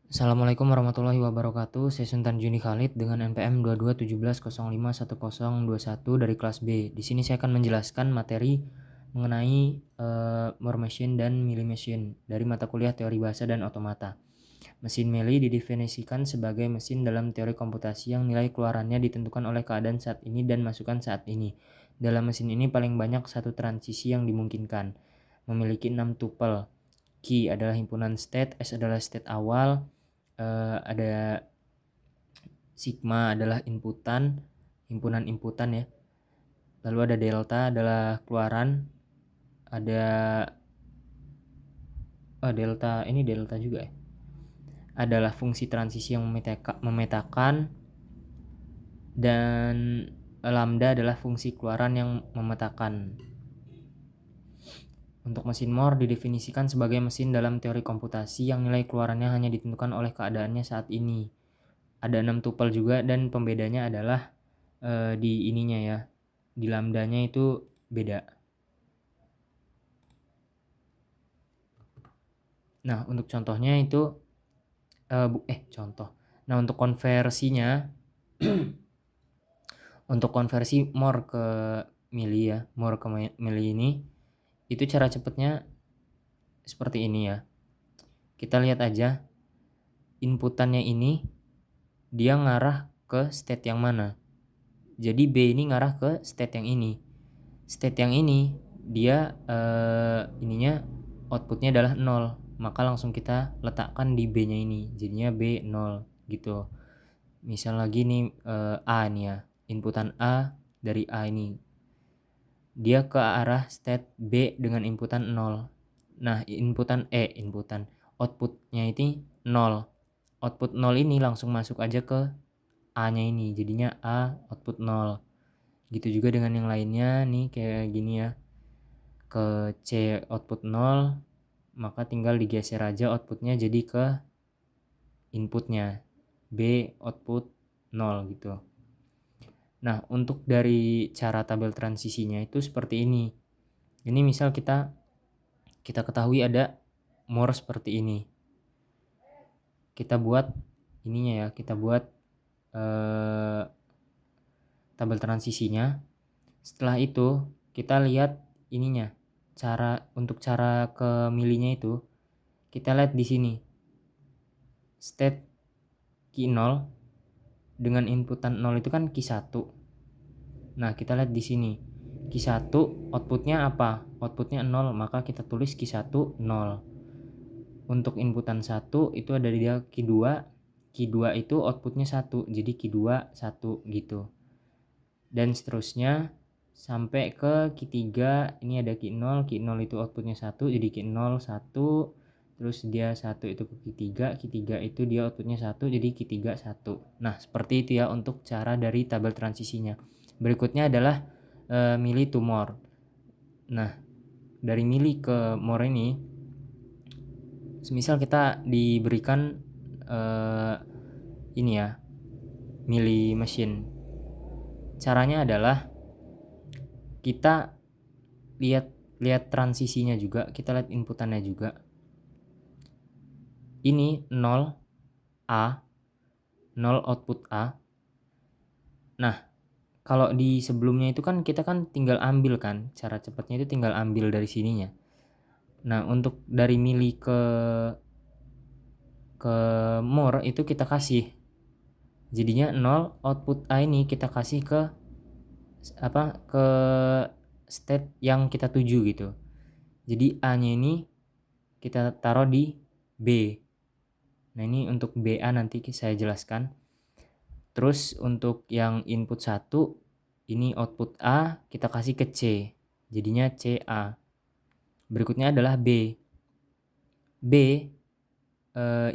Assalamualaikum warahmatullahi wabarakatuh. Saya Sultan Juni Khalid dengan NPM 2217051021 dari kelas B. Di sini saya akan menjelaskan materi mengenai Moore Machine dan Mealy Machine dari mata kuliah Teori Bahasa dan Otomata. Mesin Mealy didefinisikan sebagai mesin dalam teori komputasi yang nilai keluarannya ditentukan oleh keadaan saat ini dan masukan saat ini. Dalam mesin ini paling banyak satu transisi yang dimungkinkan. Memiliki 6 tuple. Key adalah himpunan state, S adalah state awal, ada sigma adalah himpunan inputan ya. Lalu ada delta adalah keluaran, ada delta juga ya. Adalah fungsi transisi yang memetakan, dan lambda adalah fungsi keluaran yang memetakan. Untuk mesin Moore didefinisikan sebagai mesin dalam teori komputasi yang nilai keluarannya hanya ditentukan oleh keadaannya saat ini. Ada 6 tupel juga dan pembedanya adalah di ininya ya, di lambdanya itu beda. Nah untuk contohnya itu contoh. Nah untuk konversinya untuk konversi Moore ke Mealy ya, Moore ke Mealy ini itu cara cepatnya seperti ini ya. Kita lihat aja inputannya ini dia ngarah ke state yang mana. Jadi B ini ngarah ke state yang ini. State yang ini dia ininya outputnya adalah 0, maka langsung kita letakkan di B nya ini, jadinya B 0 gitu. Misal lagi nih A nih ya, inputan A dari A ini dia ke arah state B dengan inputan 0. Nah inputan outputnya ini 0. Output 0 ini langsung masuk aja ke A nya ini, jadinya A output 0. Gitu juga dengan yang lainnya nih kayak gini ya, ke C output 0, maka tinggal digeser aja outputnya jadi ke inputnya B output 0 gitu. Nah untuk dari cara tabel transisinya itu seperti ini. Ini misal kita ketahui ada Moore seperti ini. Kita buat ininya ya, kita buat tabel transisinya. Setelah itu kita lihat ininya, untuk cara ke milinya itu kita lihat di sini state key 0 dengan inputan 0 itu kan key 1. Nah kita lihat di sini key 1 outputnya apa, outputnya 0, maka kita tulis key 1 0. Untuk inputan 1 itu ada di key 2 itu outputnya 1, jadi key 2 1 gitu. Dan seterusnya sampai ke key 3, ini ada key 0 itu outputnya 1, jadi key 0 1, terus dia 1 itu ke key 3 itu dia outputnya 1, jadi key 3 1. Nah seperti itu ya untuk cara dari tabel transisinya. Berikutnya adalah Mealy to Moore. Nah dari Mealy ke Moore ini, semisal kita diberikan ini ya, Mealy machine. Caranya adalah kita lihat transisinya juga, kita lihat inputannya juga. Ini 0 A, 0 output A. Nah, kalau di sebelumnya itu kan kita kan tinggal ambil kan, cara cepatnya itu tinggal ambil dari sininya. Nah, untuk dari Mealy ke Moore itu kita kasih. Jadinya 0 output A ini kita kasih ke ke state yang kita tuju gitu. Jadi A-nya ini kita taruh di B. Nah, ini untuk BA nanti saya jelaskan. Terus untuk yang input 1 ini output A kita kasih ke C. Jadinya CA. Berikutnya adalah B. B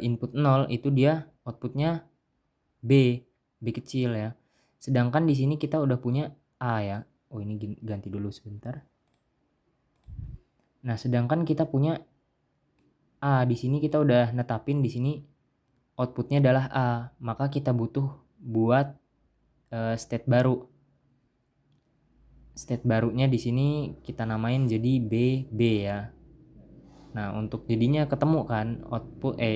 input 0 itu dia outputnya B kecil ya. Sedangkan di sini kita udah punya A ya. Oh, ini ganti dulu sebentar. Nah, sedangkan kita punya A, di sini kita udah netapin di sini outputnya adalah A, maka kita butuh buat state baru. State barunya di sini kita namain jadi B ya. Nah, untuk jadinya ketemu kan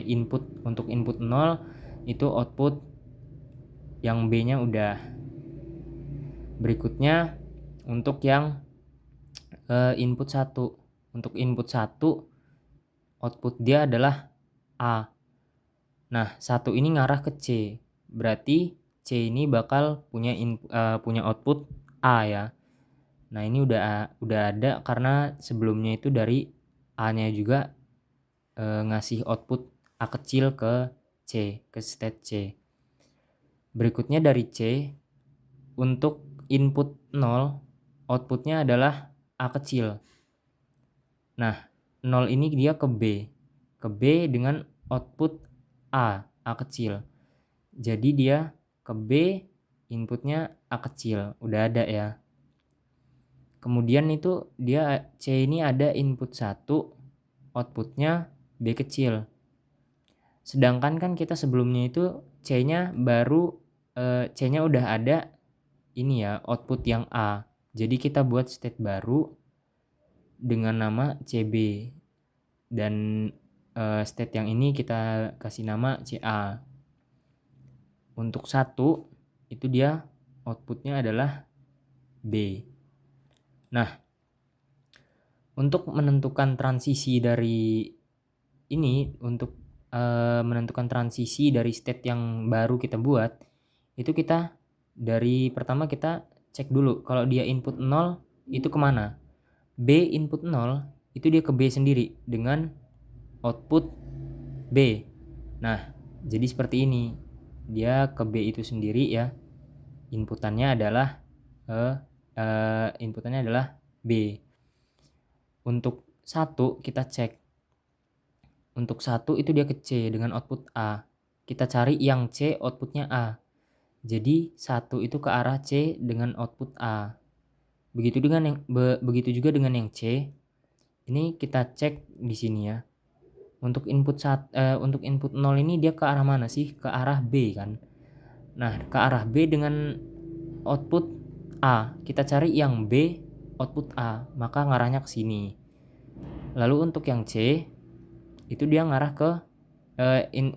input, untuk input 0 itu output yang B-nya udah. Berikutnya untuk yang input 1. Untuk input 1 output dia adalah A. Nah, 1 ini ngarah ke C. Berarti C ini bakal punya output A ya. Nah, ini udah ada karena sebelumnya itu dari A-nya juga ngasih output A kecil ke C, ke state C. Berikutnya dari C, untuk input 0, outputnya adalah A kecil. Nah, 0 ini dia ke B dengan output A kecil. Jadi dia ke B, inputnya A kecil, udah ada ya. Kemudian itu dia C ini ada input 1, outputnya B kecil. Sedangkan kan kita sebelumnya itu C-nya udah ada ini ya, output yang A. Jadi kita buat state baru dengan nama CB. Dan state yang ini kita kasih nama CA. Untuk 1 itu dia outputnya adalah B. Nah, untuk menentukan transisi dari ini, untuk menentukan transisi dari state yang baru kita buat, itu kita dari pertama kita cek dulu kalau dia input 0 itu kemana. B input 0 itu dia ke B sendiri dengan output B. Nah, jadi seperti ini. Dia ke B itu sendiri ya. Inputannya adalah B. Untuk 1 kita cek. Untuk 1 itu dia ke C dengan output A. Kita cari yang C outputnya A. Jadi 1 itu ke arah C dengan output A. Begitu juga dengan yang C. Ini kita cek di sini ya. Untuk input 0 ini dia ke arah mana sih? Ke arah B kan. Nah, ke arah B dengan output A. Kita cari yang B output A, maka ngarahnya ke sini. Lalu untuk yang C itu dia ngarah ke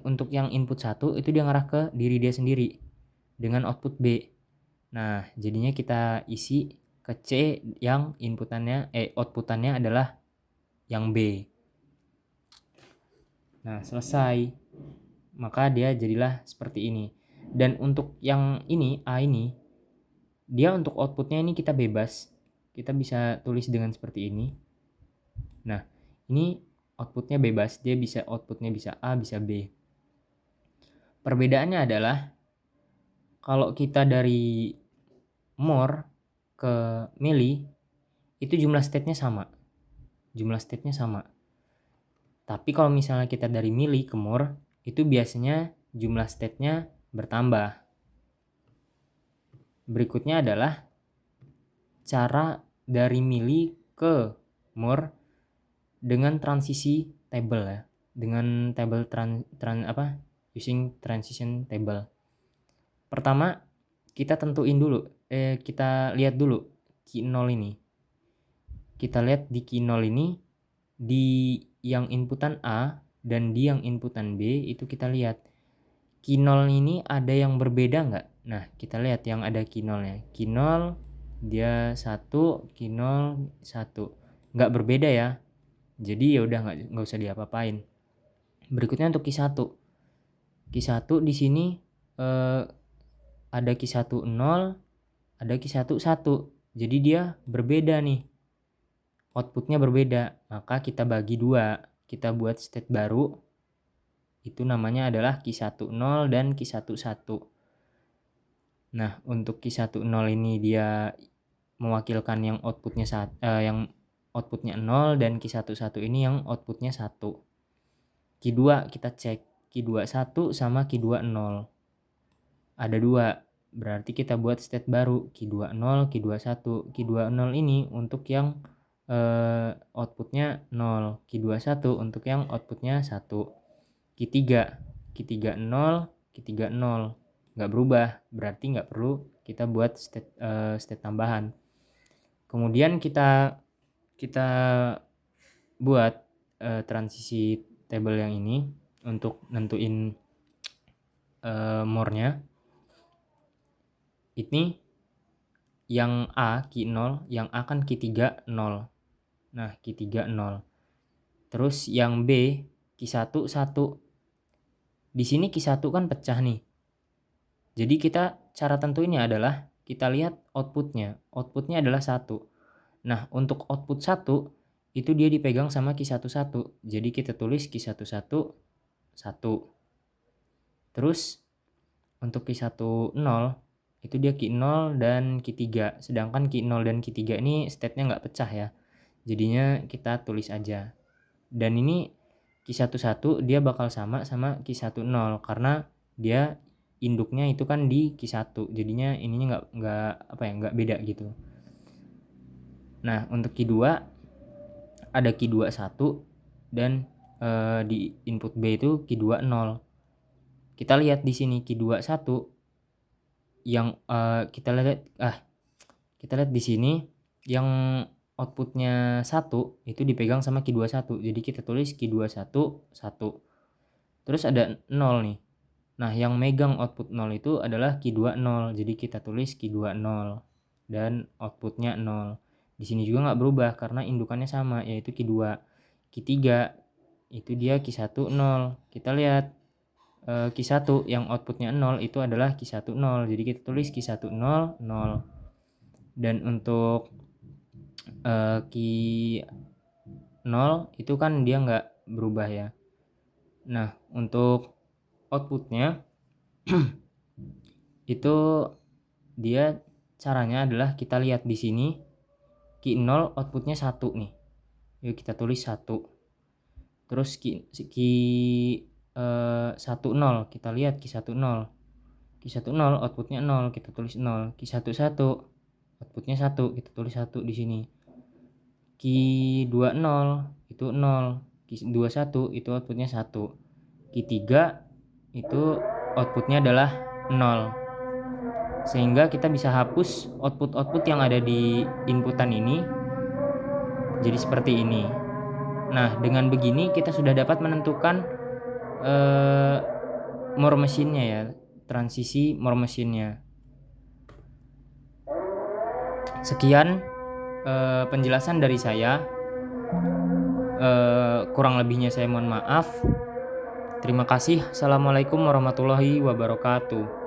untuk yang input 1 itu dia ngarah ke diri dia sendiri dengan output B. Nah, jadinya kita isi ke C yang outputannya adalah yang B. Nah, selesai. Maka dia jadilah seperti ini. Dan untuk yang ini, A ini, dia untuk outputnya ini kita bebas. Kita bisa tulis dengan seperti ini. Nah, ini outputnya bebas. Dia bisa outputnya bisa A, bisa B. Perbedaannya adalah kalau kita dari more ke milli, itu jumlah state-nya sama. Tapi kalau misalnya kita dari milli ke more, itu biasanya jumlah state-nya bertambah. Berikutnya adalah cara dari milli ke more dengan transisi table ya. Dengan table using transition table. Pertama, kita lihat dulu key 0 ini. Kita lihat di key 0 ini, di yang inputan A dan di yang inputan B itu kita lihat key 0 ini ada yang berbeda nggak? Nah, kita lihat yang ada key 0-nya. Key 0 dia 1, key 0 1. Nggak berbeda ya. Jadi ya udah nggak usah diapa-apain. Berikutnya untuk key 1. Key 1 di sini ada key 1 0, ada key 1 1. Jadi dia berbeda nih. Outputnya berbeda. Maka kita bagi 2. Kita buat state baru. Itu namanya adalah key 1 0 dan key 1 1. Nah, untuk key 1 0 ini dia mewakilkan yang outputnya 0 dan key 1 1 ini yang outputnya 1. Key 2 kita cek. Key 2 1 sama key 2 0. Ada 2. Berarti kita buat state baru. Key 2 0, key 2 1. Key 2 0 ini untuk yang outputnya 0. Key 2 1 untuk yang outputnya 1. Key 3. Key 3 0, key 3 0. Nggak berubah. Berarti nggak perlu kita buat state tambahan. Kemudian kita buat transisi table yang ini untuk nentuin more-nya. Ini yang A key 0, yang A kan key 3 0. Nah, key 3 0. Terus yang B key 1 1. Di sini key 1 kan pecah nih. Jadi kita cara tentuinnya adalah kita lihat outputnya. Outputnya adalah 1. Nah, untuk output 1 itu dia dipegang sama key 1 1. Jadi kita tulis key 1 1 1. Terus untuk key 1 0 itu dia key 0 dan key 3. Sedangkan key 0 dan key 3 ini state-nya nggak pecah ya. Jadinya kita tulis aja. Dan ini key 1 1 dia bakal sama key 1 0 karena dia induknya itu kan di key 1. Jadinya ininya nggak beda gitu. Nah, untuk key 2 ada key 2 1 dan di input B itu key 2 0. Kita lihat di sini key 2 1 yang kita lihat di sini yang outputnya 1 itu dipegang sama key 21. Jadi kita tulis key 21 1. Terus ada 0 nih. Nah, yang megang output 0 itu adalah key 2 0. Jadi kita tulis key 2 0 dan outputnya 0. Di sini juga nggak berubah karena indukannya sama, yaitu key 2. Key 3 itu dia key 1 0. Kita lihat key 1 yang outputnya 0 itu adalah key 1 0. Jadi kita tulis key 1 0 0. Dan untuk key 0 itu kan dia nggak berubah ya. Nah, untuk outputnya itu dia caranya adalah kita lihat di sini key 0 outputnya 1 nih. Yuk kita tulis 1. Terus key 1 0 kita lihat key 1 0. Key 1 0 outputnya 0, kita tulis 0. Key 1 1 outputnya 1, kita tulis 1 di sini. Key 2 0 itu 0. Key 2 1 itu outputnya 1. Key 3 itu outputnya adalah 0. Sehingga kita bisa hapus output-output yang ada di inputan ini jadi seperti ini. Nah, dengan begini kita sudah dapat menentukan more machine-nya ya, transisi more machine-nya. Sekian penjelasan dari saya. Kurang lebihnya saya mohon maaf. Terima kasih. Assalamualaikum warahmatullahi wabarakatuh.